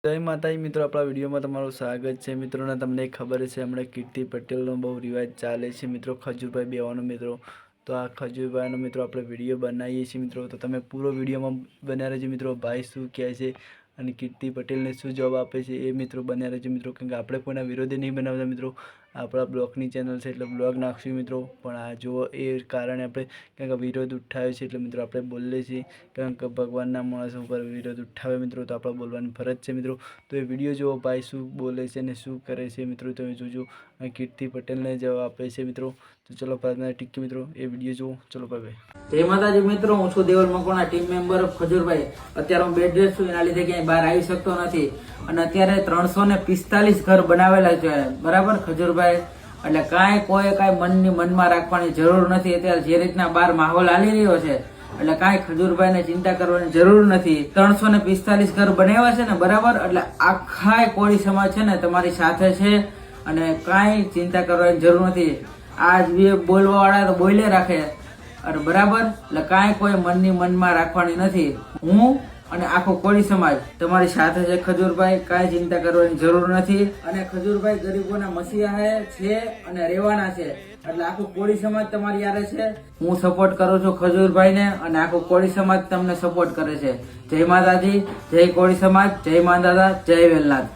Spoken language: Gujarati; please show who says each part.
Speaker 1: જય માતાજી મિત્રો, આપણા વિડીયોમાં તમારું સ્વાગત છે. મિત્રોને તમને ખબર છે હમણાં કીર્તિ પટેલનો બહુ રિવાજ ચાલે છે મિત્રો, ખજૂરભાઈ બેવાનો મિત્રો. તો આ ખજૂરભાઈનો મિત્રો આપણે વિડીયો બનાવીએ છીએ મિત્રો, તો તમે પૂરો વિડીયોમાં બન્યા રહેજો મિત્રો. ભાઈ શું કહે છે અને કીર્તિ પટેલને શું જવાબ આપે છે એ મિત્રો બન્યા રહેજો મિત્રો, કેમ કે આપણે કોઈના વિરોધી નહીં બનાવતા મિત્રો. આપણા બ્લોગની ચેનલ છે એટલે બ્લોગ નાખશું મિત્રો. પણ આ જુઓ એ કારણે આપણે કંઈક વિરોધ ઉઠાવ્યો છે એટલે મિત્રો આપણે બોલીએ છીએ, કારણ કે ભગવાનના માણસો ઉપર વિરોધ ઉઠાવે મિત્રો તો આપણે બોલવાની ફરજ છે મિત્રો. તો એ વિડીયો જુઓ, ભાઈ શું બોલે છે અને શું કરે છે મિત્રો તમે જોજો. કીર્તિ પટેલને જવાબ આપે છે મિત્રો. તો ચલો પ્રાર્થના ટીકી મિત્રો, એ વિડીયો જુઓ. ચલો ભાઈ.
Speaker 2: જય માતાજી મિત્રો, હું છું Deval Makwana, team member of Khajurbhai. અત્યારે હું બેડ રેસ્ટ છું, એના લીધે ક્યાંય બહાર આવી શકતો નથી. અને અત્યારે 345 ઘર બનાવેલા છે બરાબર ખજૂરભાઈ. એટલે કોઈ મનની મનમાં રાખવાની જરૂર નથી. અત્યારે જે રીતના બહાર માહોલ હાલી રહ્યો છે એટલે કાંઈ ખજૂરભાઈ ને ચિંતા કરવાની જરૂર નથી. 345 ઘર બનાવ્યા છે ને બરાબર, એટલે આખા કોળી સમાજ છે ને તમારી સાથે છે અને કાંઈ ચિંતા કરવાની જરૂર નથી. આજ બોલવા વાળા તો બોલે રાખે અને બરાબર, એટલે કાંઈ કોઈ મનની મનમાં રાખવાની નથી. હું અને આખો કોળી સમાજ તમારી સાથે છે ખજૂરભાઈ, કાંઈ ચિંતા કરવાની જરૂર નથી. અને ખજૂરભાઈ ગરીબોના મસીહા છે અને રહેવાના છે, એટલે આખું કોળી સમાજ તમારી યારે છે. હું સપોર્ટ કરું છું ખજૂરભાઈને અને આખું કોળી સમાજ તમને સપોર્ટ કરે છે. જય માતાજી, જય કોળી સમાજ, જય મા દાદા, જય વેલનાથ.